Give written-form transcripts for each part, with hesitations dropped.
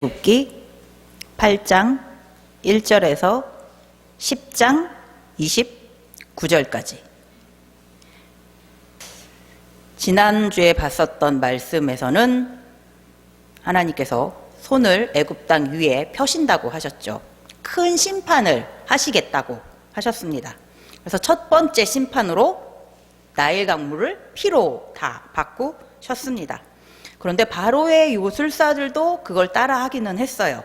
출애굽기 8장 1절에서 10장 29절까지. 지난주에 봤었던 말씀에서는 하나님께서 손을 애굽 땅 위에 펴신다고 하셨죠. 큰 심판을 하시겠다고 하셨습니다. 그래서 첫 번째 심판으로 나일 강물을 피로 다 바꾸셨습니다. 그런데 바로의 요술사들도 그걸 따라 하기는 했어요.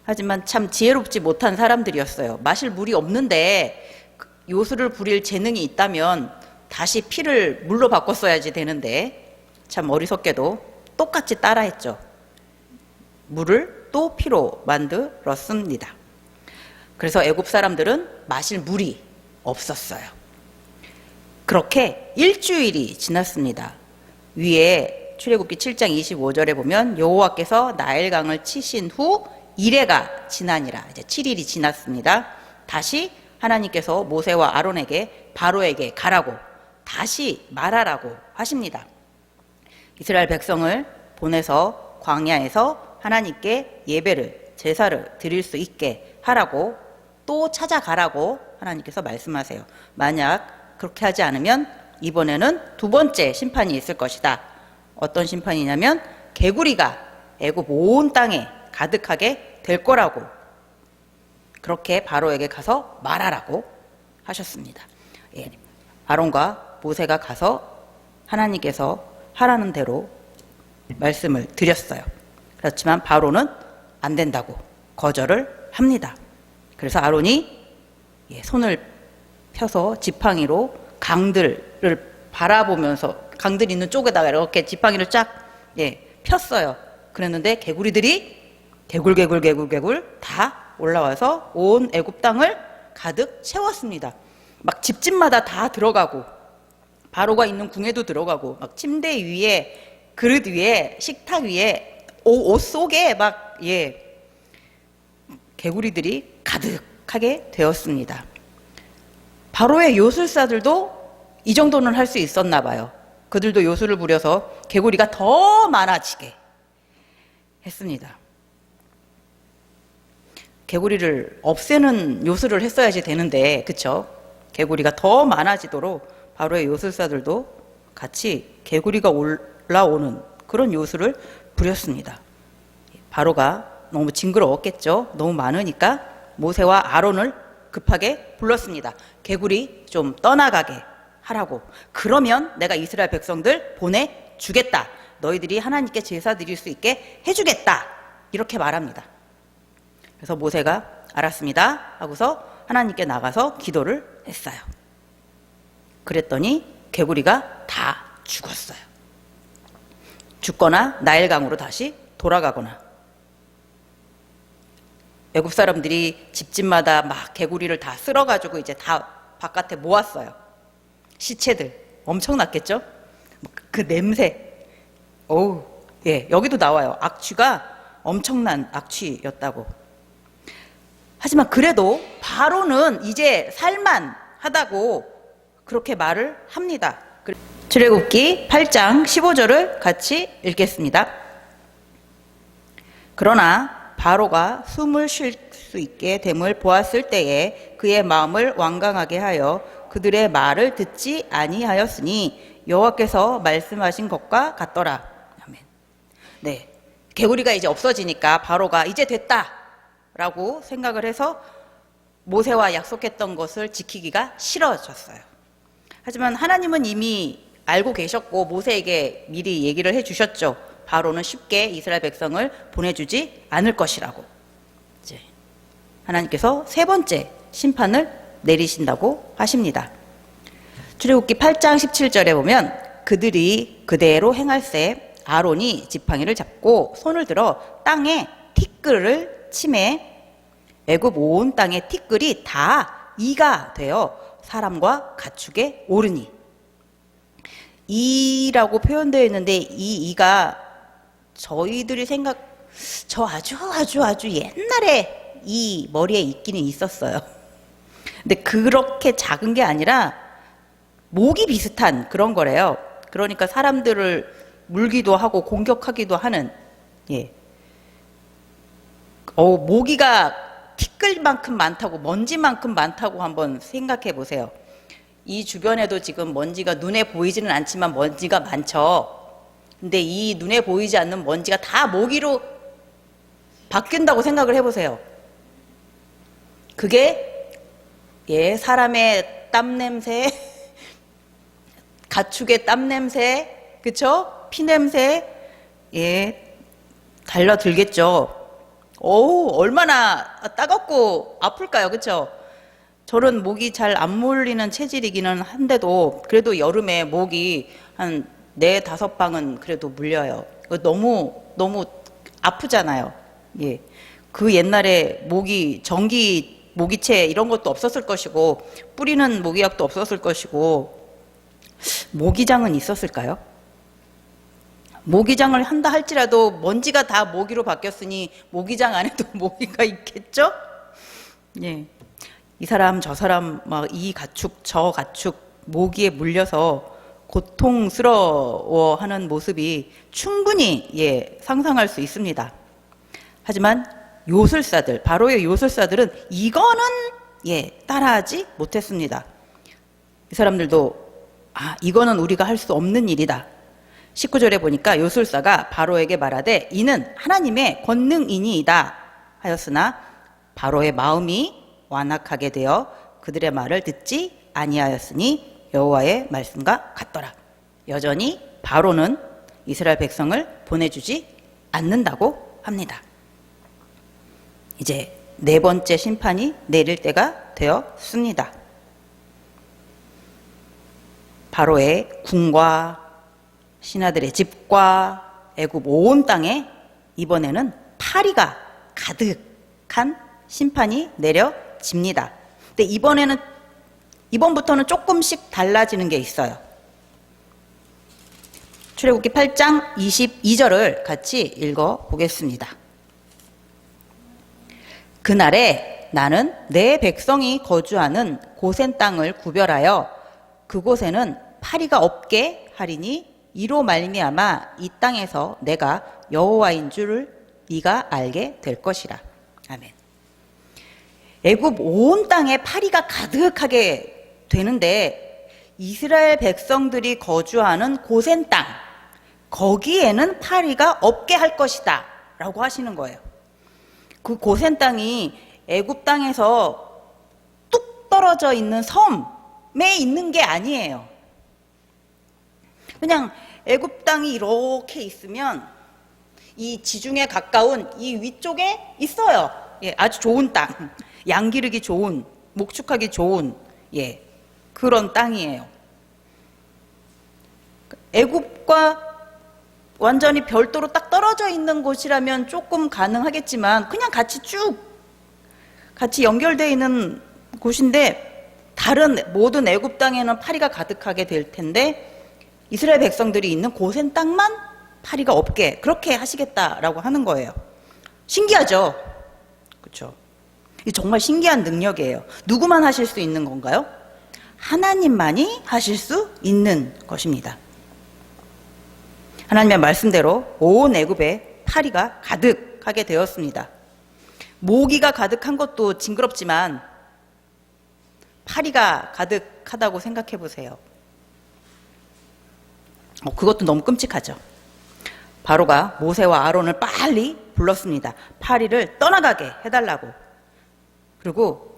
하지만 참 지혜롭지 못한 사람들이었어요. 마실 물이 없는데 요술을 부릴 재능이 있다면 다시 피를 물로 바꿨어야지 되는데 참 어리석게도 똑같이 따라했죠. 물을 또 피로 만들었습니다. 그래서 애굽 사람들은 마실 물이 없었어요. 그렇게 일주일이 지났습니다. 위에 출애굽기 7장 25절에 보면 여호와께서 나일강을 치신 후 이레가 지나니라. 이제 7일이 지났습니다. 다시 하나님께서 모세와 아론에게 바로에게 가라고 다시 말하라고 하십니다. 이스라엘 백성을 보내서 광야에서 하나님께 예배를 제사를 드릴 수 있게 하라고 또 찾아가라고 하나님께서 말씀하세요. 만약 그렇게 하지 않으면 이번에는 두 번째 심판이 있을 것이다. 어떤 심판이냐면 개구리가 애굽 온 땅에 가득하게 될 거라고 그렇게 바로에게 가서 말하라고 하셨습니다. 예, 아론과 모세가 가서 하나님께서 하라는 대로 말씀을 드렸어요. 그렇지만 바로는 안 된다고 거절을 합니다. 그래서 아론이 손을 펴서 지팡이로 강들을 바라보면서 강들 있는 쪽에다가 이렇게 지팡이를 쫙 폈어요. 그랬는데 개구리들이 개굴 다 올라와서 온 애굽 땅을 가득 채웠습니다. 막 집집마다 다 들어가고 바로가 있는 궁에도 들어가고 막 침대 위에 그릇 위에 식탁 위에 옷 속에 막 개구리들이 가득하게 되었습니다. 바로의 요술사들도 이 정도는 할 수 있었나 봐요. 그들도 요술을 부려서 개구리가 더 많아지게 했습니다. 개구리를 없애는 요술을 했어야지 되는데, 그쵸? 개구리가 더 많아지도록 바로의 요술사들도 같이 개구리가 올라오는 그런 요술을 부렸습니다. 바로가 너무 징그러웠겠죠? 너무 많으니까 모세와 아론을 급하게 불렀습니다. 개구리 좀 떠나가게 하라고. 그러면 내가 이스라엘 백성들 보내주겠다. 너희들이 하나님께 제사 드릴 수 있게 해주겠다. 이렇게 말합니다. 그래서 모세가 알았습니다 하고서 하나님께 나가서 기도를 했어요. 그랬더니 개구리가 다 죽었어요. 죽거나 나일강으로 다시 돌아가거나. 애굽 사람들이 집집마다 막 개구리를 다 쓸어가지고 이제 다 바깥에 모았어요. 시체들 엄청났겠죠? 그 냄새. 어우, 여기도 나와요. 악취가 엄청난 악취였다고. 하지만 그래도 바로는 이제 살만하다고 그렇게 말을 합니다. 출애굽기 8장 15절을 같이 읽겠습니다. 그러나 바로가 숨을 쉴 수 있게 됨을 보았을 때에 그의 마음을 완강하게 하여 그들의 말을 듣지 아니하였으니 여호와께서 말씀하신 것과 같더라. 아멘. 네, 개구리가 이제 없어지니까 바로가 이제 됐다라고 생각을 해서 모세와 약속했던 것을 지키기가 싫어졌어요. 하지만 하나님은 이미 알고 계셨고 모세에게 미리 얘기를 해주셨죠. 바로는 쉽게 이스라엘 백성을 보내주지 않을 것이라고. 이제 하나님께서 세 번째 심판을 내리신다고 하십니다. 출애굽기 8장 17절에 보면 그들이 그대로 행할세 아론이 지팡이를 잡고 손을 들어 땅에 티끌을 치매 애굽 온 땅의 티끌이 다 이가 되어 사람과 가축에 오르니. 이라고 표현되어 있는데 이 이가 저희들이 저 아주 옛날에 이 머리에 있기는 있었어요. 근데 그렇게 작은 게 아니라 모기 비슷한 그런 거래요. 그러니까 사람들을 물기도 하고 공격하기도 하는 모기가 티끌만큼 많다고, 먼지만큼 많다고 한번 생각해 보세요. 이 주변에도 지금 먼지가 눈에 보이지는 않지만 먼지가 많죠. 근데 이 눈에 보이지 않는 먼지가 다 모기로 바뀐다고 생각을 해보세요. 그게 사람의 땀 냄새, 가축의 땀 냄새, 그쵸? 피 냄새, 달려들겠죠. 얼마나 따갑고 아플까요? 그쵸? 저는 목이 잘 안 물리는 체질이기는 한데도 그래도 여름에 목이 한 4, 5방은 그래도 물려요. 너무 아프잖아요. 예. 그 옛날에 전기 모기채 이런 것도 없었을 것이고 뿌리는 모기약도 없었을 것이고 모기장은 있었을까요? 모기장을 한다 할지라도 먼지가 다 모기로 바뀌었으니 모기장 안에도 모기가 있겠죠? 예. 이 사람 저 사람 막 이 가축 저 가축 모기에 물려서 고통스러워하는 모습이 충분히 상상할 수 있습니다. 하지만 요술사들, 바로의 요술사들은 이거는 따라하지 못했습니다. 이 사람들도 이거는 우리가 할 수 없는 일이다. 19절에 보니까 요술사가 바로에게 말하되 이는 하나님의 권능이니이다 하였으나 바로의 마음이 완악하게 되어 그들의 말을 듣지 아니하였으니 여호와의 말씀과 같더라. 여전히 바로는 이스라엘 백성을 보내주지 않는다고 합니다. 이제 4번째 심판이 내릴 때가 되었습니다. 바로의 궁과 신하들의 집과 애굽 온 땅에 이번에는 파리가 가득한 심판이 내려집니다. 근데 이번부터는 조금씩 달라지는 게 있어요. 출애굽기 8장 22절을 같이 읽어 보겠습니다. 그날에 나는 내 백성이 거주하는 고센 땅을 구별하여 그곳에는 파리가 없게 하리니 이로 말미암아 이 땅에서 내가 여호와인 줄을 네가 알게 될 것이라. 아멘. 애굽 온 땅에 파리가 가득하게 되는데 이스라엘 백성들이 거주하는 고센 땅, 거기에는 파리가 없게 할 것이다 라고 하시는 거예요. 그 고센 땅이 애굽 땅에서 뚝 떨어져 있는 섬에 있는 게 아니에요. 그냥 애굽 땅이 이렇게 있으면 이 지중해 가까운 이 위쪽에 있어요. 아주 좋은 땅, 양 기르기 좋은, 목축하기 좋은 그런 땅이에요. 애굽과 완전히 별도로 딱 떨어져 있는 곳이라면 조금 가능하겠지만 그냥 같이 연결되어 있는 곳인데 다른 모든 애굽 땅에는 파리가 가득하게 될 텐데 이스라엘 백성들이 있는 고센 땅만 파리가 없게 그렇게 하시겠다라고 하는 거예요. 신기하죠? 그렇죠? 이 정말 신기한 능력이에요. 누구만 하실 수 있는 건가요? 하나님만이 하실 수 있는 것입니다. 하나님의 말씀대로 온 애굽에 파리가 가득하게 되었습니다. 모기가 가득한 것도 징그럽지만 파리가 가득하다고 생각해 보세요. 그것도 너무 끔찍하죠. 바로가 모세와 아론을 빨리 불렀습니다. 파리를 떠나가게 해달라고. 그리고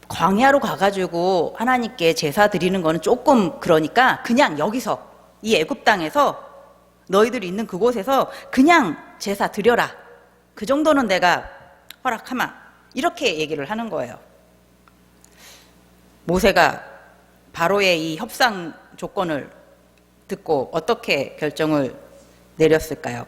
광야로 가가지고 하나님께 제사 드리는 거는 조금 그러니까 그냥 여기서 이 애굽 땅에서 너희들이 있는 그곳에서 그냥 제사 드려라. 그 정도는 내가 허락하마. 이렇게 얘기를 하는 거예요. 모세가 바로의 이 협상 조건을 듣고 어떻게 결정을 내렸을까요?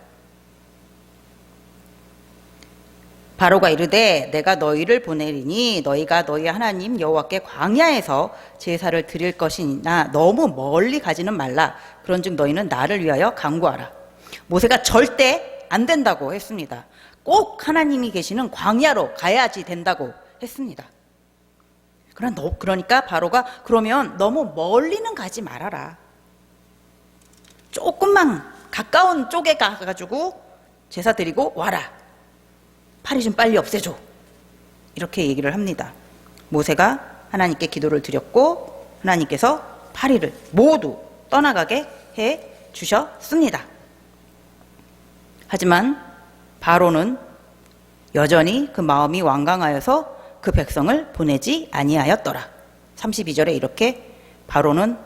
바로가 이르되 내가 너희를 보내리니 너희가 너희 하나님 여호와께 광야에서 제사를 드릴 것이나 너무 멀리 가지는 말라. 그런즉 너희는 나를 위하여 간구하라. 모세가 절대 안 된다고 했습니다. 꼭 하나님이 계시는 광야로 가야지 된다고 했습니다. 그러니까 바로가 그러면 너무 멀리는 가지 말아라. 조금만 가까운 쪽에 가가지고 제사 드리고 와라. 파리 좀 빨리 없애줘. 이렇게 얘기를 합니다. 모세가 하나님께 기도를 드렸고 하나님께서 파리를 모두 떠나가게 해 주셨습니다. 하지만 바로는 여전히 그 마음이 완강하여서 그 백성을 보내지 아니하였더라. 32절에 이렇게 바로는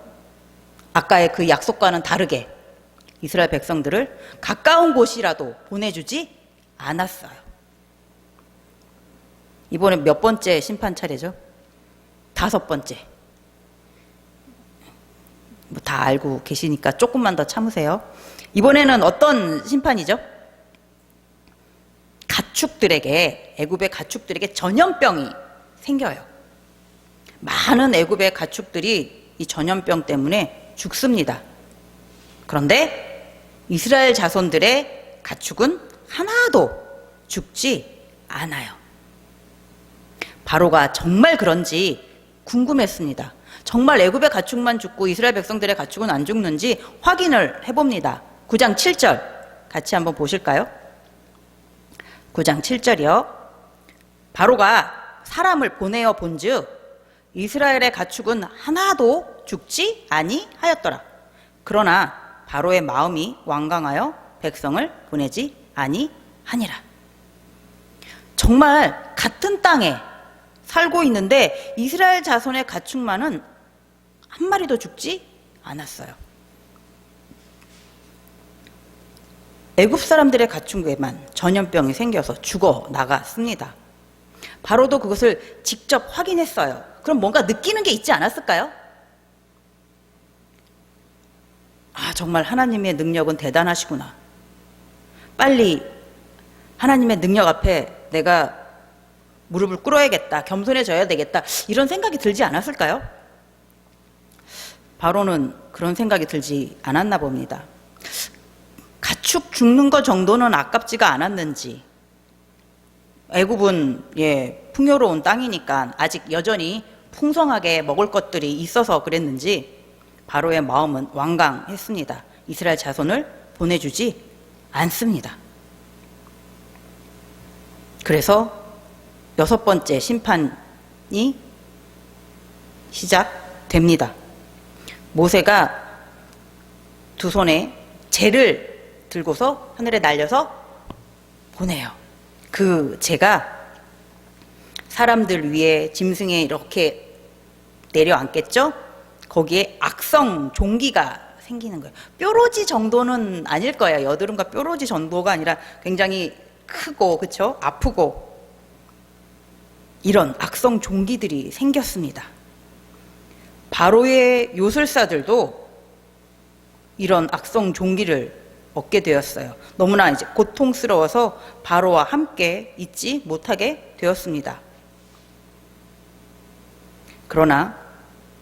아까의 그 약속과는 다르게 이스라엘 백성들을 가까운 곳이라도 보내주지 않았어요. 이번에 몇 번째 심판 차례죠? 5번째. 뭐 다 알고 계시니까 조금만 더 참으세요. 이번에는 어떤 심판이죠? 가축들에게, 애굽의 가축들에게 전염병이 생겨요. 많은 애굽의 가축들이 이 전염병 때문에 죽습니다. 그런데 이스라엘 자손들의 가축은 하나도 죽지 않아요. 바로가 정말 그런지 궁금했습니다. 정말 애굽의 가축만 죽고 이스라엘 백성들의 가축은 안 죽는지 확인을 해봅니다. 9장 7절 같이 한번 보실까요? 9장 7절이요. 바로가 사람을 보내어 본즉 이스라엘의 가축은 하나도 죽지 아니하였더라. 그러나 바로의 마음이 완강하여 백성을 보내지 아니하니라. 정말 같은 땅에 살고 있는데 이스라엘 자손의 가축만은 한 마리도 죽지 않았어요. 애굽 사람들의 가축에만 전염병이 생겨서 죽어 나갔습니다. 바로도 그것을 직접 확인했어요. 그럼 뭔가 느끼는 게 있지 않았을까요? 아, 정말 하나님의 능력은 대단하시구나. 빨리 하나님의 능력 앞에 내가 무릎을 꿇어야겠다. 겸손해져야 되겠다. 이런 생각이 들지 않았을까요? 바로는 그런 생각이 들지 않았나 봅니다. 가축 죽는 것 정도는 아깝지가 않았는지, 애굽은 풍요로운 땅이니까 아직 여전히 풍성하게 먹을 것들이 있어서 그랬는지 바로의 마음은 완강했습니다. 이스라엘 자손을 보내주지 않습니다. 그래서 6번째 심판이 시작됩니다. 모세가 두 손에 재를 들고서 하늘에 날려서 보내요. 그 재가 사람들 위에 짐승에 이렇게 내려앉겠죠? 거기에 악성 종기가 생기는 거예요. 뾰루지 정도는 아닐 거예요. 여드름과 뾰루지 정도가 아니라 굉장히 크고, 그렇죠? 아프고 이런 악성 종기들이 생겼습니다. 바로의 요술사들도 이런 악성 종기를 얻게 되었어요. 너무나 이제 고통스러워서 바로와 함께 있지 못하게 되었습니다. 그러나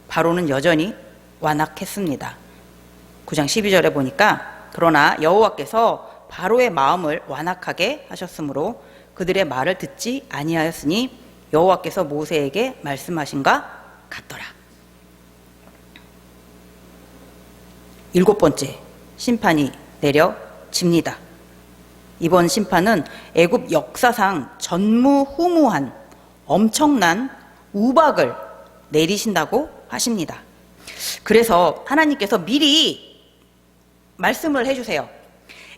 바로는 여전히 완악했습니다. 9장 12절에 보니까 그러나 여호와께서 바로의 마음을 완악하게 하셨으므로 그들의 말을 듣지 아니하였으니 여호와께서 모세에게 말씀하신가 같더라. 7번째 심판이 내려집니다. 이번 심판은 애굽 역사상 전무후무한 엄청난 우박을 내리신다고 하십니다. 그래서 하나님께서 미리 말씀을 해주세요.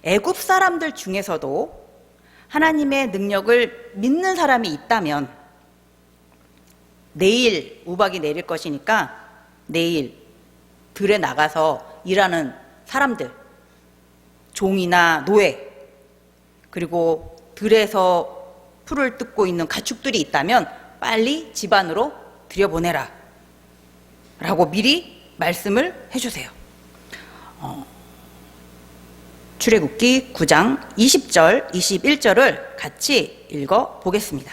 애굽 사람들 중에서도 하나님의 능력을 믿는 사람이 있다면 내일 우박이 내릴 것이니까 내일 들에 나가서 일하는 사람들, 종이나 노예, 그리고 들에서 풀을 뜯고 있는 가축들이 있다면 빨리 집 안으로 들여보내라 라고 미리 말씀을 해주세요. 출애굽기 9장 20절, 21절을 같이 읽어보겠습니다.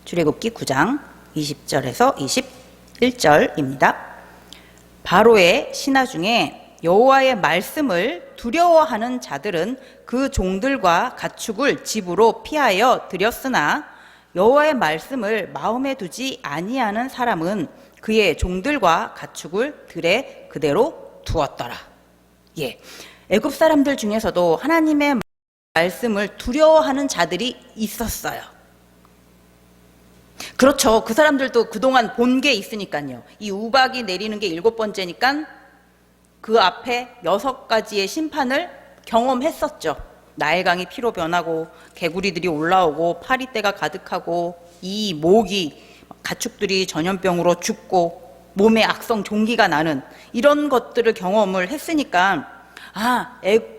출애굽기 9장 20절에서 21절입니다. 바로의 신하 중에 여호와의 말씀을 두려워하는 자들은 그 종들과 가축을 집으로 피하여 들였으나 여호와의 말씀을 마음에 두지 아니하는 사람은 그의 종들과 가축을 들에 그대로 두었더라. 애굽 사람들 중에서도 하나님의 말씀을 두려워하는 자들이 있었어요. 그렇죠. 그 사람들도 그동안 본 게 있으니까요. 이 우박이 내리는 게 7번째니까 그 앞에 6가지의 심판을 경험했었죠. 나일강이 피로 변하고 개구리들이 올라오고 파리떼가 가득하고 이 모기 가축들이 전염병으로 죽고 몸에 악성 종기가 나는 이런 것들을 경험을 했으니까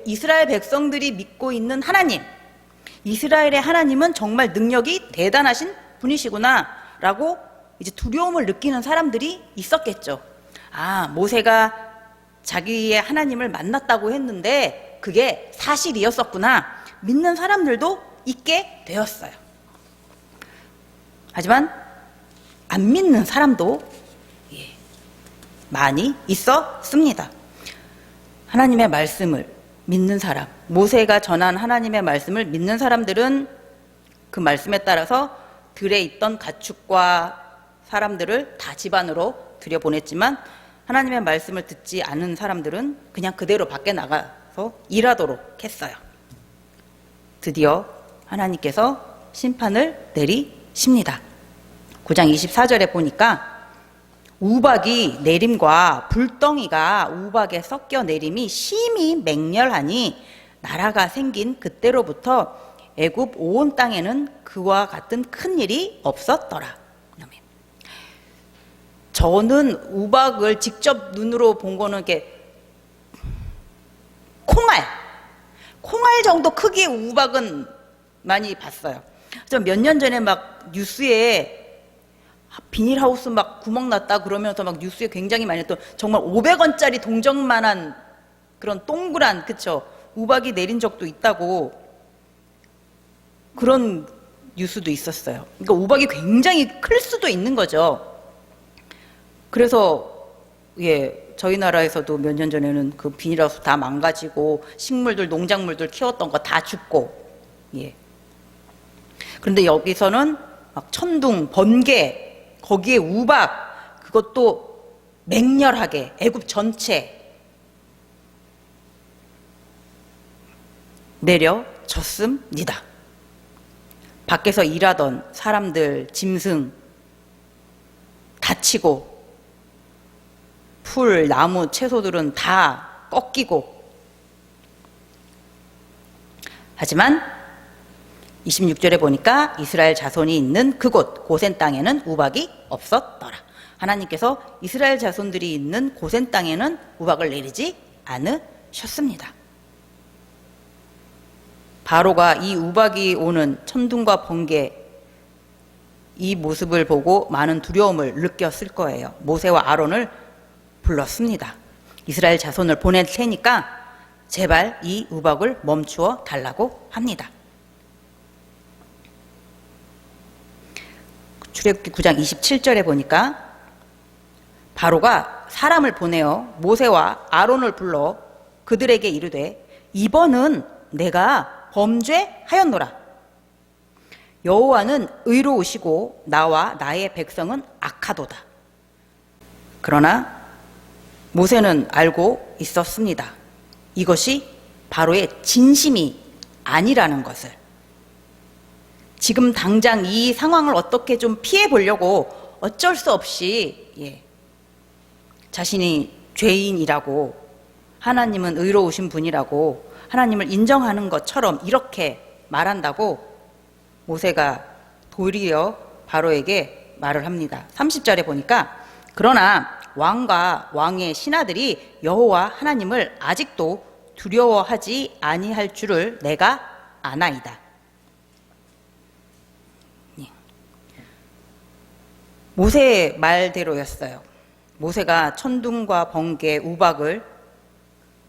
이스라엘 백성들이 믿고 있는 하나님, 이스라엘의 하나님은 정말 능력이 대단하신 분이시구나 라고 이제 두려움을 느끼는 사람들이 있었겠죠. 모세가 자기의 하나님을 만났다고 했는데 그게 사실이었었구나 믿는 사람들도 있게 되었어요. 하지만 안 믿는 사람도 많이 있었습니다. 하나님의 말씀을 믿는 사람, 모세가 전한 하나님의 말씀을 믿는 사람들은 그 말씀에 따라서 들에 있던 가축과 사람들을 다 집안으로 들여보냈지만 하나님의 말씀을 듣지 않은 사람들은 그냥 그대로 밖에 나가서 일하도록 했어요. 드디어 하나님께서 심판을 내리십니다. 9장 24절에 보니까 우박이 내림과 불덩이가 우박에 섞여 내림이 심히 맹렬하니 나라가 생긴 그때로부터 애굽 온 땅에는 그와 같은 큰 일이 없었더라. 저는 우박을 직접 눈으로 본 거는 이렇게 콩알 정도 크기의 우박은 많이 봤어요. 저 몇 년 전에 막 뉴스에 비닐하우스 막 구멍 났다 그러면서 막 뉴스에 굉장히 많이 했던 정말 500원짜리 동전만한 그런 동그란 우박이 내린 적도 있다고 그런 뉴스도 있었어요. 그러니까 우박이 굉장히 클 수도 있는 거죠. 그래서 저희 나라에서도 몇 년 전에는 그 비닐하우스 다 망가지고 식물들, 농작물들 키웠던 거 다 죽고 그런데 여기서는 막 천둥, 번개 거기에 우박 그것도 맹렬하게 애굽 전체 내려졌습니다. 밖에서 일하던 사람들, 짐승 다치고 풀, 나무, 채소들은 다 꺾이고 하지만 26절에 보니까 이스라엘 자손이 있는 그곳 고센 땅에는 우박이 없었더라. 하나님께서 이스라엘 자손들이 있는 고센 땅에는 우박을 내리지 않으셨습니다. 바로가 이 우박이 오는 천둥과 번개 이 모습을 보고 많은 두려움을 느꼈을 거예요. 모세와 아론을 불렀습니다. 이스라엘 자손을 보낼 테니까 제발 이 우박을 멈추어 달라고 합니다. 출애굽기 9장 27절에 보니까 바로가 사람을 보내어 모세와 아론을 불러 그들에게 이르되 이번은 내가 범죄하였노라. 여호와는 의로우시고 나와 나의 백성은 악하도다. 그러나 모세는 알고 있었습니다. 이것이 바로의 진심이 아니라는 것을. 지금 당장 이 상황을 어떻게 좀 피해 보려고 어쩔 수 없이 자신이 죄인이라고 하나님은 의로우신 분이라고 하나님을 인정하는 것처럼 이렇게 말한다고 모세가 도리어 바로에게 말을 합니다. 30절에 보니까 그러나 왕과 왕의 신하들이 여호와 하나님을 아직도 두려워하지 아니할 줄을 내가 아나이다. 모세의 말대로였어요. 모세가 천둥과 번개, 우박을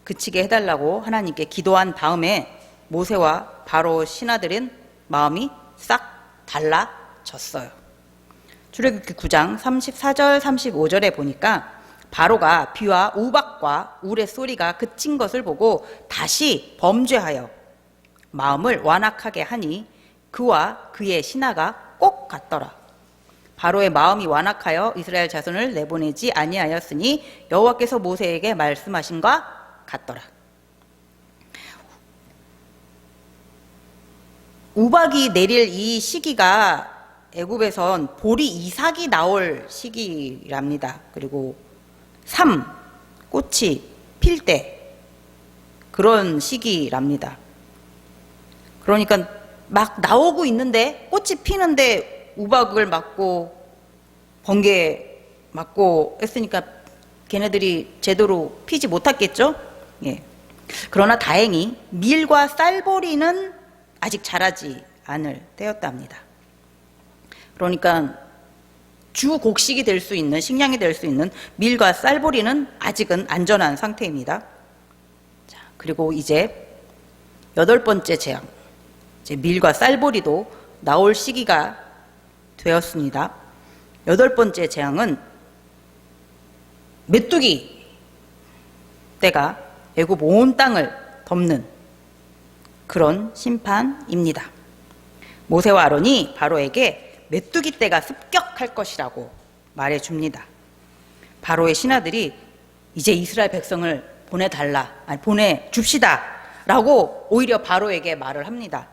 그치게 해달라고 하나님께 기도한 다음에 모세와 바로 신하들은 마음이 싹 달라졌어요. 출애굽기 9장 34절 35절에 보니까 바로가 비와 우박과 우레 소리가 그친 것을 보고 다시 범죄하여 마음을 완악하게 하니 그와 그의 신하가 꼭 같더라. 바로의 마음이 완악하여 이스라엘 자손을 내보내지 아니하였으니 여호와께서 모세에게 말씀하신과 같더라. 우박이 내릴 이 시기가 애굽에선 보리 이삭이 나올 시기랍니다. 그리고 꽃이 필 때 그런 시기랍니다. 그러니까 막 나오고 있는데 꽃이 피는데 우박을 맞고 번개 맞고 했으니까 걔네들이 제대로 피지 못했겠죠? 예. 그러나 다행히 밀과 쌀보리는 아직 자라지 않을 때였답니다. 그러니까 주 곡식이 될 수 있는, 식량이 될 수 있는 밀과 쌀보리는 아직은 안전한 상태입니다. 자, 그리고 이제 8번째 재앙, 이제 밀과 쌀보리도 나올 시기가 되었습니다. 8번째 재앙은 메뚜기 때가 애굽 온 땅을 덮는 그런 심판입니다. 모세와 아론이 바로에게 메뚜기 떼가 습격할 것이라고 말해줍니다. 바로의 신하들이 이제 이스라엘 백성을 보내줍시다 라고 오히려 바로에게 말을 합니다.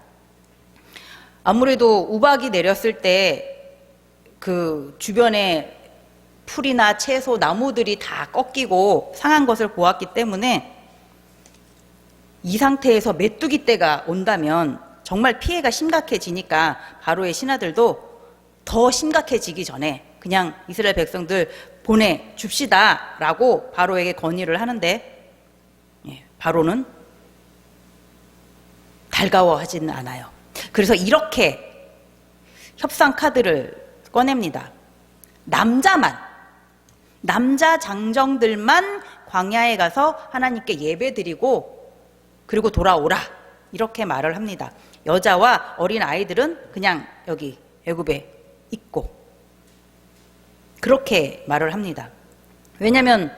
아무래도 우박이 내렸을 때 그 주변에 풀이나 채소, 나무들이 다 꺾이고 상한 것을 보았기 때문에 이 상태에서 메뚜기 떼가 온다면 정말 피해가 심각해지니까 바로의 신하들도 더 심각해지기 전에 그냥 이스라엘 백성들 보내줍시다 라고 바로에게 건의를 하는데 바로는 달가워하지는 않아요. 그래서 이렇게 협상 카드를 꺼냅니다. 남자 장정들만 광야에 가서 하나님께 예배드리고 그리고 돌아오라 이렇게 말을 합니다. 여자와 어린 아이들은 그냥 여기 애굽에 있고 그렇게 말을 합니다. 왜냐하면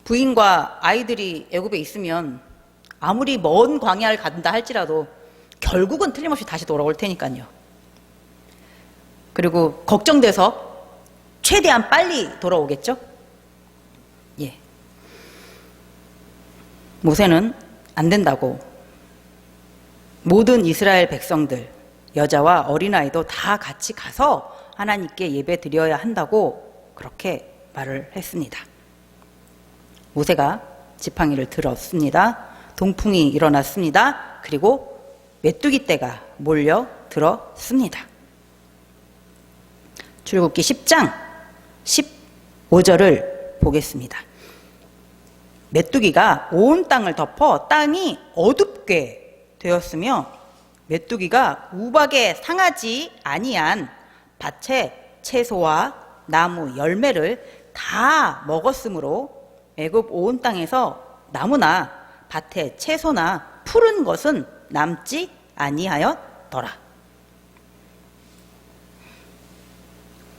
부인과 아이들이 애굽에 있으면 아무리 먼 광야를 간다 할지라도 결국은 틀림없이 다시 돌아올 테니까요. 그리고 걱정돼서 최대한 빨리 돌아오겠죠? 예. 모세는 안 된다고 모든 이스라엘 백성들, 여자와 어린아이도 다 같이 가서 하나님께 예배 드려야 한다고 그렇게 말을 했습니다. 모세가 지팡이를 들었습니다. 동풍이 일어났습니다. 그리고 메뚜기 떼가 몰려들었습니다. 출애굽기 10장 15절을 보겠습니다. 메뚜기가 온 땅을 덮어 땅이 어둡게 되었으며 메뚜기가 우박에 상하지 아니한 밭의 채소와 나무 열매를 다 먹었으므로 애굽 온 땅에서 나무나 밭의 채소나 푸른 것은 남지 아니하였더라.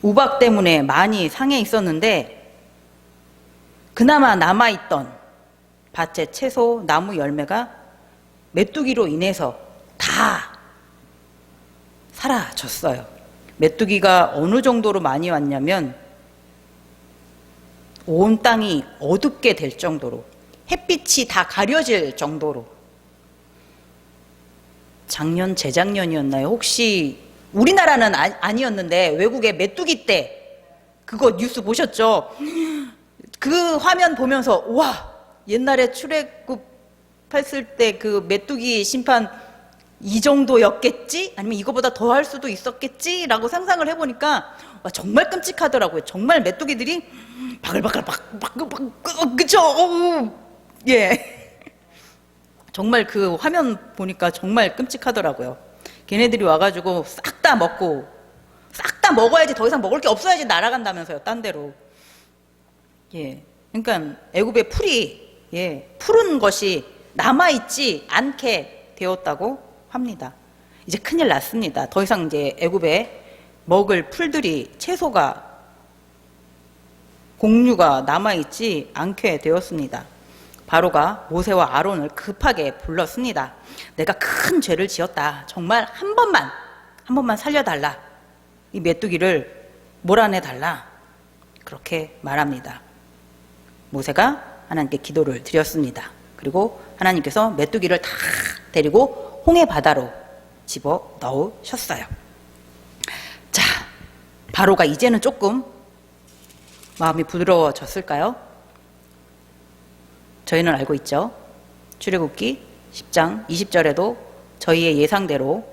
우박 때문에 많이 상해 있었는데 그나마 남아있던 밭의 채소, 나무 열매가 메뚜기로 인해서 다 사라졌어요. 메뚜기가 어느 정도로 많이 왔냐면 온 땅이 어둡게 될 정도로 햇빛이 다 가려질 정도로 작년, 재작년이었나요? 혹시 우리나라는 아니었는데 외국의 메뚜기 떼 그거 뉴스 보셨죠? 그 화면 보면서 와 옛날에 출애굽 했을 때 그 메뚜기 심판 이 정도였겠지? 아니면 이거보다 더 할 수도 있었겠지? 라고 상상을 해보니까 와, 정말 끔찍하더라고요. 정말 메뚜기들이 바글바글 그쵸? 예. 정말 그 화면 보니까 정말 끔찍하더라고요. 걔네들이 와가지고 싹 다 먹어야지 더 이상 먹을 게 없어야지 날아간다면서요, 딴 데로. 예. 그러니까 애굽의 풀이 푸른 것이 남아있지 않게 되었다고 합니다. 이제 큰일 났습니다. 더 이상 이제 애굽에 먹을 풀들이 채소가 곡류가 남아있지 않게 되었습니다. 바로가 모세와 아론을 급하게 불렀습니다. 내가 큰 죄를 지었다. 정말 한 번만 살려달라. 이 메뚜기를 몰아내달라. 그렇게 말합니다. 모세가 하나님께 기도를 드렸습니다. 그리고 하나님께서 메뚜기를 다 데리고 홍해 바다로 집어 넣으셨어요. 자, 바로가 이제는 조금 마음이 부드러워졌을까요? 저희는 알고 있죠. 출애굽기 10장 20절에도 저희의 예상대로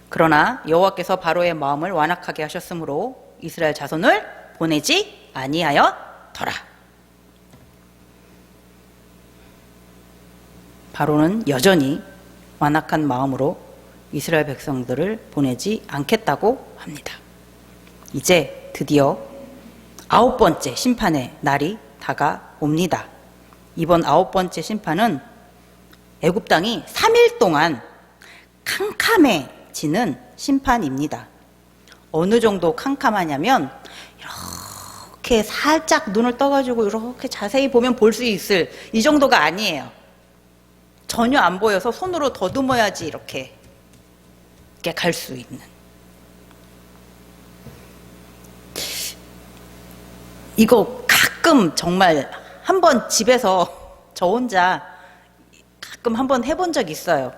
그러나 여호와께서 바로의 마음을 완악하게 하셨으므로 이스라엘 자손을 보내지 아니하였더라. 바로는 여전히 완악한 마음으로 이스라엘 백성들을 보내지 않겠다고 합니다. 이제 드디어 9번째 심판의 날이 다가옵니다. 이번 9번째 심판은 애굽 땅이 3일 동안 캄캄해지는 심판입니다. 어느 정도 캄캄하냐면 이렇게 살짝 눈을 떠가지고 이렇게 자세히 보면 볼 수 있을 이 정도가 아니에요. 전혀 안 보여서 손으로 더듬어야지 이렇게 갈 수 있는. 이거 가끔 정말 한번 집에서 저 혼자 가끔 한번 해본 적 있어요.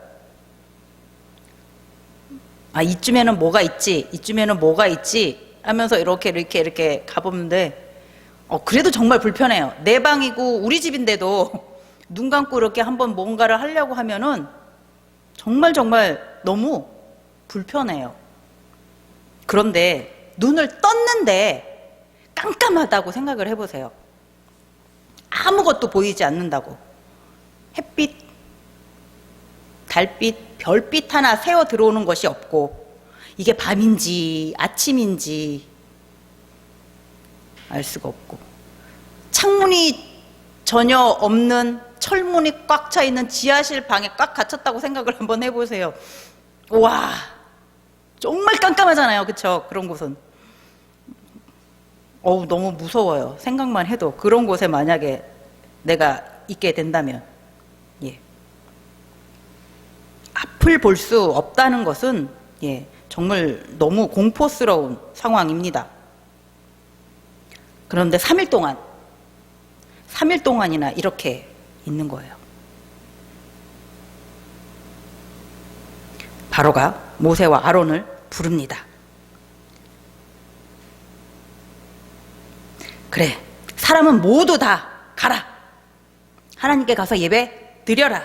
아, 이쯤에는 뭐가 있지, 이쯤에는 뭐가 있지 하면서 이렇게 가보는데 그래도 정말 불편해요. 내 방이고 우리 집인데도 눈 감고 이렇게 한번 뭔가를 하려고 하면은 정말 너무 불편해요. 그런데 눈을 떴는데 깜깜하다고 생각을 해보세요. 아무것도 보이지 않는다고. 햇빛, 달빛, 별빛 하나 새어 들어오는 것이 없고 이게 밤인지 아침인지 알 수가 없고 창문이 전혀 없는 철문이 꽉 차 있는 지하실 방에 꽉 갇혔다고 생각을 한번 해보세요. 와, 정말 깜깜하잖아요. 그쵸? 그런 곳은. 너무 무서워요. 생각만 해도. 그런 곳에 만약에 내가 있게 된다면. 예. 앞을 볼 수 없다는 것은 정말 너무 공포스러운 상황입니다. 그런데 3일 동안이나 이렇게 있는 거예요. 바로가 모세와 아론을 부릅니다. 그래, 사람은 모두 다 가라. 하나님께 가서 예배 드려라.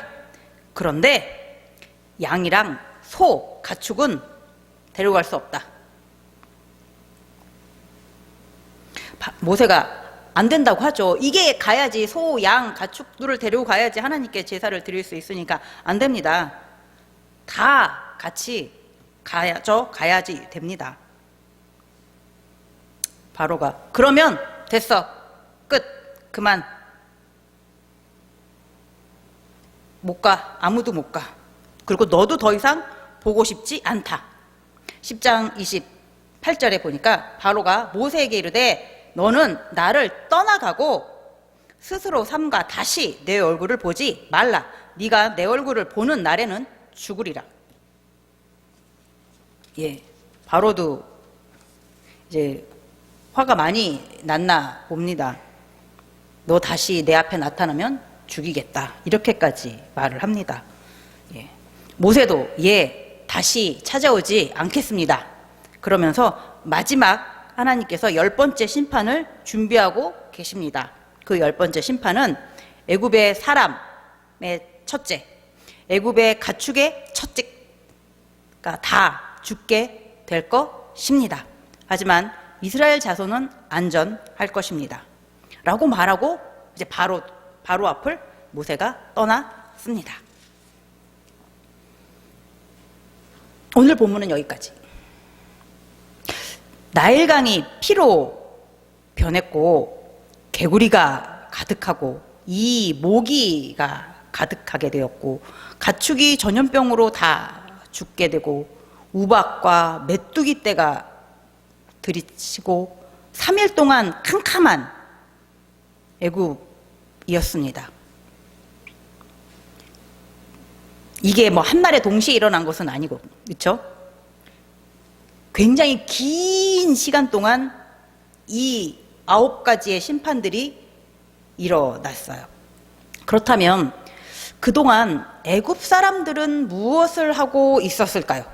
그런데 양이랑 소, 가축은 데려갈 수 없다. 모세가 안 된다고 하죠. 이게 가야지, 소, 양, 가축들을 데리고 가야지 하나님께 제사를 드릴 수 있으니까 안 됩니다. 다 같이 가야지 됩니다. 바로가 그러면 됐어, 끝, 그만, 못 가, 아무도 못 가. 그리고 너도 더 이상 보고 싶지 않다. 10장 28절에 보니까 바로가 모세에게 이르되 너는 나를 떠나가고 스스로 삼가 다시 내 얼굴을 보지 말라. 네가 내 얼굴을 보는 날에는 죽으리라. 예, 바로도 이제 화가 많이 났나 봅니다. 너 다시 내 앞에 나타나면 죽이겠다. 이렇게까지 말을 합니다. 예. 모세도 다시 찾아오지 않겠습니다. 그러면서 마지막 하나님께서 10번째 심판을 준비하고 계십니다. 그 10번째 심판은 애굽의 사람의 첫째, 애굽의 가축의 첫째가 다 죽게 될 것입니다. 하지만 이스라엘 자손은 안전할 것입니다. 라고 말하고 이제 바로 앞을 모세가 떠났습니다. 오늘 본문은 여기까지. 나일강이 피로 변했고 개구리가 가득하고 이 모기가 가득하게 되었고 가축이 전염병으로 다 죽게 되고 우박과 메뚜기 떼가 들이치고 3일 동안 캄캄한 애굽이었습니다. 이게 뭐 한날에 동시에 일어난 것은 아니고, 그렇죠? 굉장히 긴 시간 동안 이 9가지의 심판들이 일어났어요. 그렇다면 그동안 애굽 사람들은 무엇을 하고 있었을까요?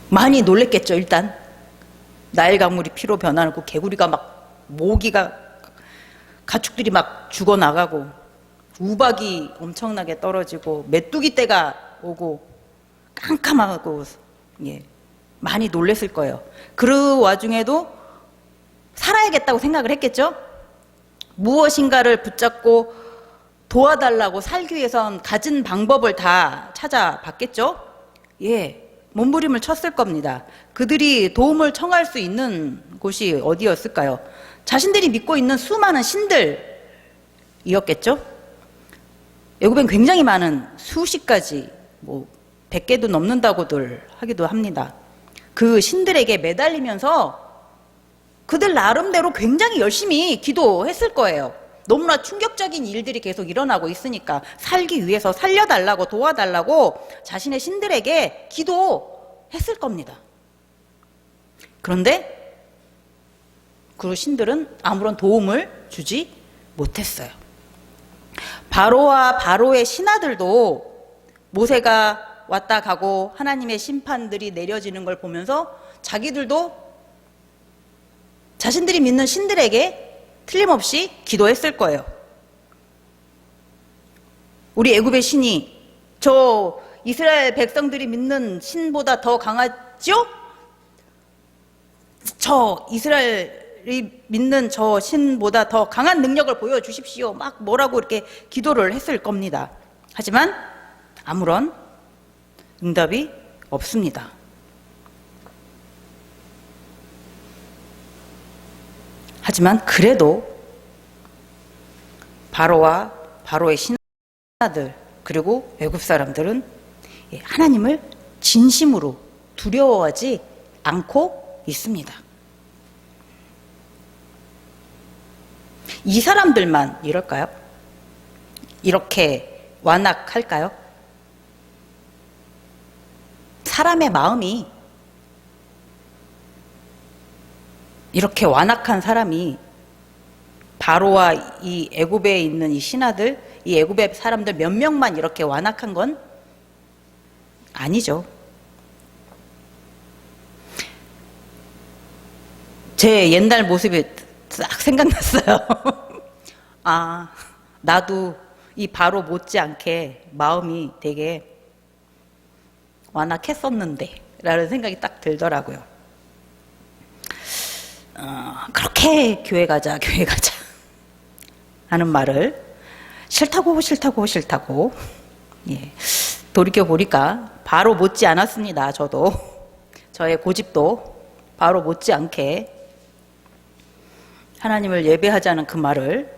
많이 놀랬겠죠. 일단 나일 강물이 피로 변하고 개구리가 막 모기가 가축들이 막 죽어나가고 우박이 엄청나게 떨어지고 메뚜기 떼가 오고 깜깜하고 많이 놀랬을 거예요. 그 와중에도 살아야겠다고 생각을 했겠죠. 무엇인가를 붙잡고 도와달라고 살기 위해선 가진 방법을 다 찾아봤겠죠. 몸부림을 쳤을 겁니다. 그들이 도움을 청할 수 있는 곳이 어디였을까요? 자신들이 믿고 있는 수많은 신들이었겠죠. 애굽엔 굉장히 많은 수십 가지 100개도 넘는다고들 하기도 합니다. 그 신들에게 매달리면서 그들 나름대로 굉장히 열심히 기도했을 거예요. 너무나 충격적인 일들이 계속 일어나고 있으니까 살기 위해서 살려달라고 도와달라고 자신의 신들에게 기도했을 겁니다. 그런데 그 신들은 아무런 도움을 주지 못했어요. 바로와 바로의 신하들도 모세가 왔다 가고 하나님의 심판들이 내려지는 걸 보면서 자기들도 자신들이 믿는 신들에게 틀림없이 기도했을 거예요. 우리 애굽의 신이 저 이스라엘 백성들이 믿는 신보다 더 강하죠? 저 이스라엘이 믿는 저 신보다 더 강한 능력을 보여주십시오. 막 뭐라고 이렇게 기도를 했을 겁니다. 하지만 아무런 응답이 없습니다. 하지만 그래도 바로와 바로의 신하들 그리고 애굽 사람들은 하나님을 진심으로 두려워하지 않고 있습니다. 이 사람들만 이럴까요? 이렇게 완악할까요? 사람의 마음이 이렇게 완악한 사람이 바로와 이 애굽에 있는 이 신하들, 이 애굽의 사람들 몇 명만 이렇게 완악한 건 아니죠. 제 옛날 모습이 싹 생각났어요. 아, 나도 이 바로 못지않게 마음이 되게 완악했었는데 라는 생각이 딱 들더라고요. 그렇게 교회 가자 하는 말을 싫다고 돌이켜 보니까 바로 못지 않았습니다. 저도 저의 고집도 바로 못지 않게 하나님을 예배하자는 그 말을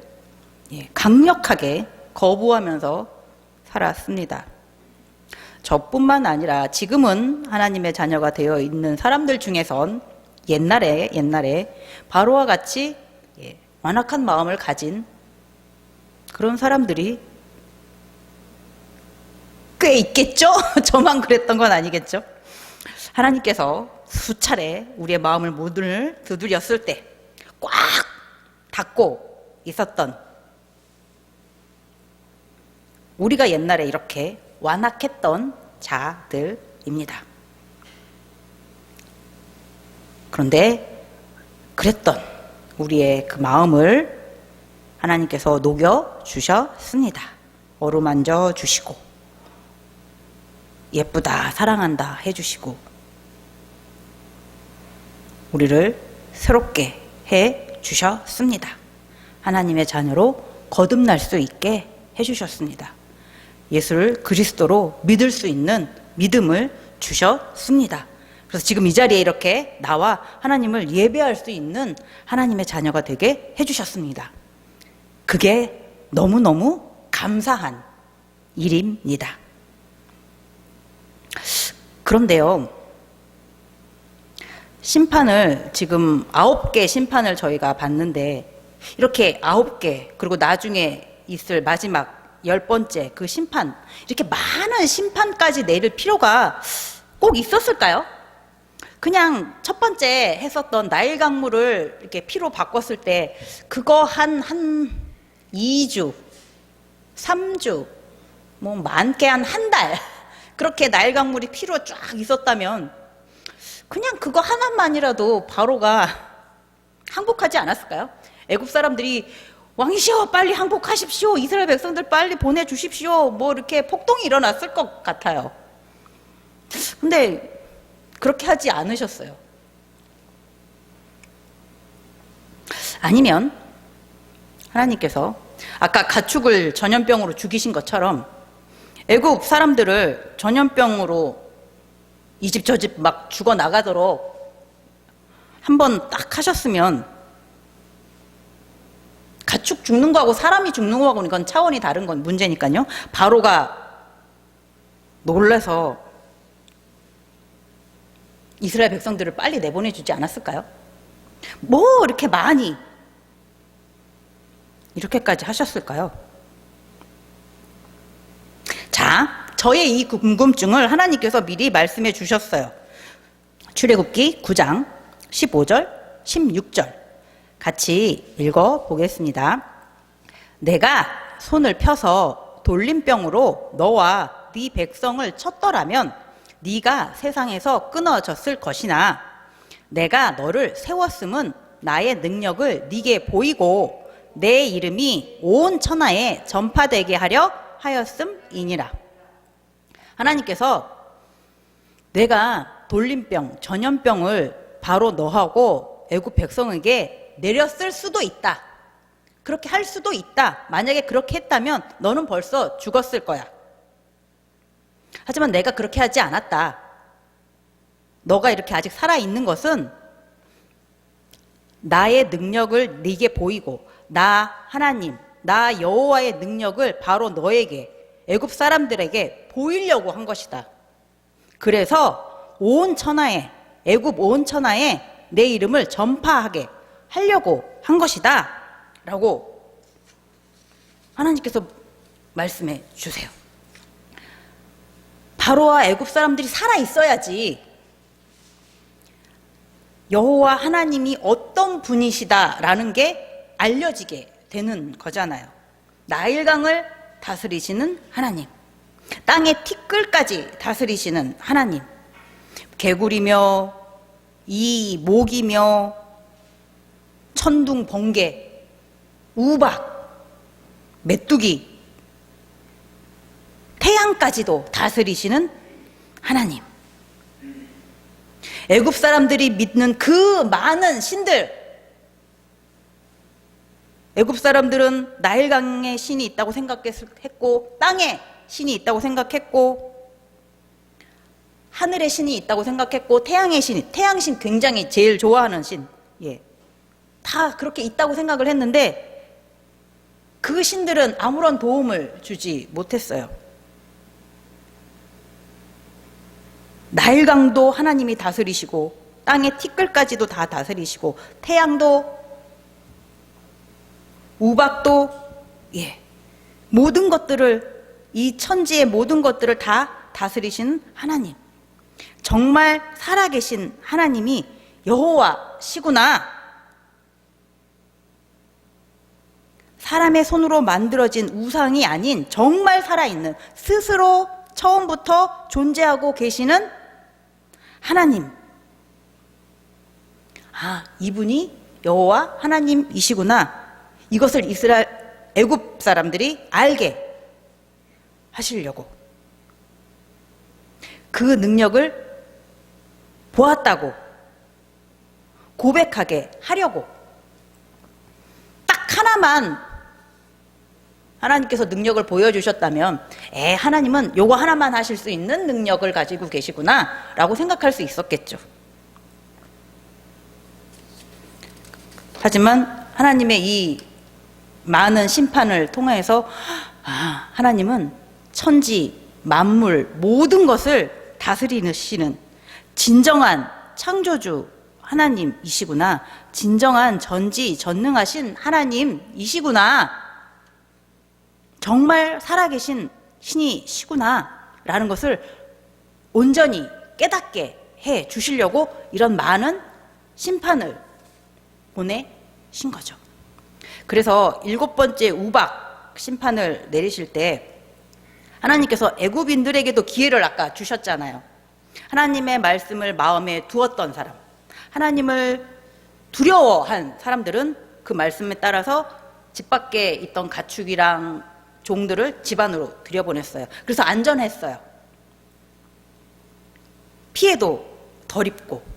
강력하게 거부하면서 살았습니다. 저뿐만 아니라 지금은 하나님의 자녀가 되어 있는 사람들 중에선 옛날에 바로와 같이 완악한 마음을 가진 그런 사람들이 꽤 있겠죠? 저만 그랬던 건 아니겠죠? 하나님께서 수차례 우리의 마음을 문을 두드렸을 때 꽉 닫고 있었던 우리가 옛날에 이렇게 완악했던 자들입니다. 그런데 그랬던 우리의 그 마음을 하나님께서 녹여 주셨습니다. 어루만져 주시고 예쁘다, 사랑한다 해주시고 우리를 새롭게 해 주셨습니다. 하나님의 자녀로 거듭날 수 있게 해주셨습니다. 예수를 그리스도로 믿을 수 있는 믿음을 주셨습니다. 그래서 지금 이 자리에 이렇게 나와 하나님을 예배할 수 있는 하나님의 자녀가 되게 해주셨습니다. 그게 너무너무 감사한 일입니다. 그런데요, 심판을 지금 9개 심판을 저희가 봤는데 이렇게 9개 그리고 나중에 있을 마지막 10번째 그 심판, 이렇게 많은 심판까지 내릴 필요가 꼭 있었을까요? 그냥 첫 번째 했었던 나일 강물을 이렇게 피로 바꿨을 때 그거 한 2주, 3주, 뭐 많게 한 달 그렇게 나일 강물이 피로 쫙 있었다면 그냥 그거 하나만이라도 바로가 항복하지 않았을까요? 애굽 사람들이 왕이시여 빨리 항복하십시오. 이스라엘 백성들 빨리 보내주십시오. 뭐 이렇게 폭동이 일어났을 것 같아요. 근데 그렇게 하지 않으셨어요. 아니면 하나님께서 아까 가축을 전염병으로 죽이신 것처럼 애굽 사람들을 전염병으로 이 집 저 집 막 죽어 나가도록 한번 딱 하셨으면, 가축 죽는 거하고 사람이 죽는 거하고는 이건 차원이 다른 건 문제니까요. 바로가 놀라서 이스라엘 백성들을 빨리 내보내주지 않았을까요? 뭐 이렇게 많이 이렇게까지 하셨을까요? 자, 저의 이 궁금증을 하나님께서 미리 말씀해 주셨어요. 출애굽기 9장 15절 16절 같이 읽어보겠습니다. 내가 손을 펴서 돌림병으로 너와 네 백성을 쳤더라면 네가 세상에서 끊어졌을 것이나 내가 너를 세웠음은 나의 능력을 네게 보이고 내 이름이 온 천하에 전파되게 하려 하였음이니라. 하나님께서 내가 돌림병, 전염병을 바로 너하고 애굽 백성에게 내렸을 수도 있다. 그렇게 할 수도 있다. 만약에 그렇게 했다면 너는 벌써 죽었을 거야. 하지만 내가 그렇게 하지 않았다. 너가 이렇게 아직 살아있는 것은 나의 능력을 네게 보이고 나 하나님, 나 여호와의 능력을 바로 너에게, 애굽 사람들에게 보이려고 한 것이다. 그래서 온 천하에, 애굽 온 천하에 내 이름을 전파하게 하려고 한 것이다 라고 하나님께서 말씀해 주세요. 바로와 애굽 사람들이 살아 있어야지 여호와 하나님이 어떤 분이시다라는 게 알려지게 되는 거잖아요. 나일강을 다스리시는 하나님, 땅의 티끌까지 다스리시는 하나님, 개구리며 이 모기며 천둥 번개, 우박, 메뚜기, 태양까지도 다스리시는 하나님. 애굽 사람들이 믿는 그 많은 신들, 애굽 사람들은 나일강에 신이 있다고 생각했고, 땅에 신이 있다고 생각했고, 하늘에 신이 있다고 생각했고, 태양의 신, 태양신 굉장히 제일 좋아하는 신, 예, 다 그렇게 있다고 생각을 했는데 그 신들은 아무런 도움을 주지 못했어요. 나일강도 하나님이 다스리시고 땅의 티끌까지도 다 다스리시고 태양도 우박도, 예, 모든 것들을, 이 천지의 모든 것들을 다 다스리시는 하나님, 정말 살아계신 하나님이 여호와시구나. 사람의 손으로 만들어진 우상이 아닌 정말 살아있는, 스스로 처음부터 존재하고 계시는 하나님. 아, 이분이 여호와 하나님이시구나. 이것을 이스라엘, 애굽 사람들이 알게 하시려고, 그 능력을 보았다고 고백하게 하려고, 딱 하나만 하나님께서 능력을 보여주셨다면, 하나님은 요거 하나만 하실 수 있는 능력을 가지고 계시구나 라고 생각할 수 있었겠죠. 하지만 하나님의 이 많은 심판을 통해서, 아, 하나님은 천지 만물 모든 것을 다스리시는 진정한 창조주 하나님이시구나, 진정한 전지전능하신 하나님이시구나, 정말 살아계신 신이시구나 라는 것을 온전히 깨닫게 해 주시려고 이런 많은 심판을 보내신 거죠. 그래서 7번째 우박 심판을 내리실 때 하나님께서 애굽인들에게도 기회를 아까 주셨잖아요. 하나님의 말씀을 마음에 두었던 사람, 하나님을 두려워한 사람들은 그 말씀에 따라서 집 밖에 있던 가축이랑 종들을 집 안으로 들여보냈어요. 그래서 안전했어요. 피해도 덜 입고.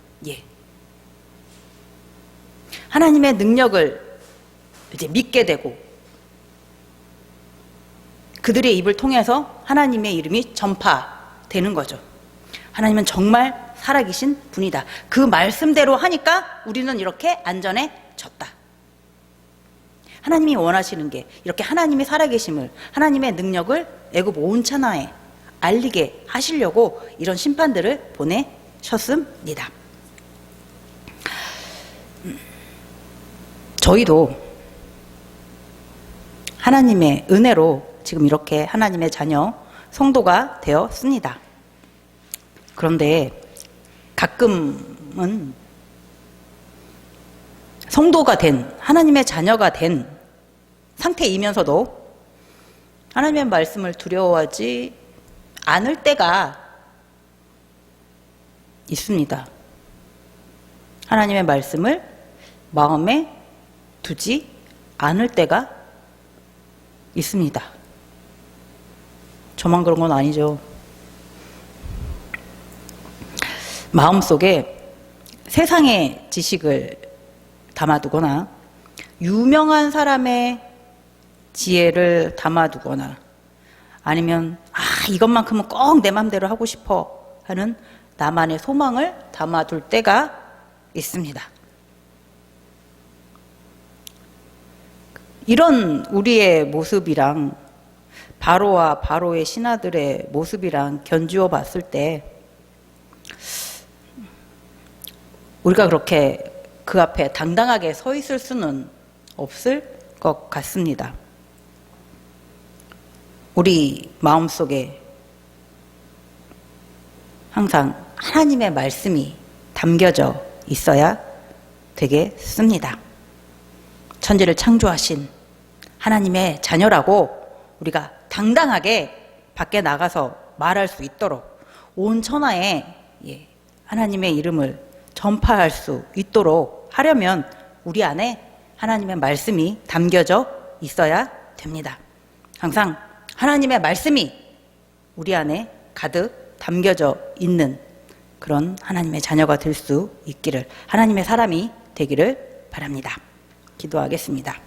하나님의 능력을 이제 믿게 되고 그들의 입을 통해서 하나님의 이름이 전파되는 거죠. 하나님은 정말 살아계신 분이다. 그 말씀대로 하니까 우리는 이렇게 안전해졌다. 하나님이 원하시는 게 이렇게 하나님이 살아계심을, 하나님의 능력을 애굽 온 천하에 알리게 하시려고 이런 심판들을 보내셨습니다. 저희도 하나님의 은혜로 지금 이렇게 하나님의 자녀, 성도가 되었습니다. 그런데 가끔은 성도가 된, 하나님의 자녀가 된 상태이면서도 하나님의 말씀을 두려워하지 않을 때가 있습니다. 하나님의 말씀을 마음에 두지 않을 때가 있습니다. 저만 그런 건 아니죠. 마음속에 세상의 지식을 담아두거나 유명한 사람의 지혜를 담아두거나 아니면 이것만큼은 꼭 내 맘대로 하고 싶어 하는 나만의 소망을 담아둘 때가 있습니다. 이런 우리의 모습이랑 바로와 바로의 신하들의 모습이랑 견주어 봤을 때 우리가 그렇게 그 앞에 당당하게 서 있을 수는 없을 것 같습니다. 우리 마음속에 항상 하나님의 말씀이 담겨져 있어야 되겠습니다. 천지를 창조하신 하나님의 자녀라고 우리가 당당하게 밖에 나가서 말할 수 있도록 온 천하에 하나님의 이름을 전파할 수 있도록 하려면 우리 안에 하나님의 말씀이 담겨져 있어야 됩니다. 항상 하나님의 말씀이 우리 안에 가득 담겨져 있는 그런 하나님의 자녀가 될 수 있기를, 하나님의 사람이 되기를 바랍니다. 기도하겠습니다.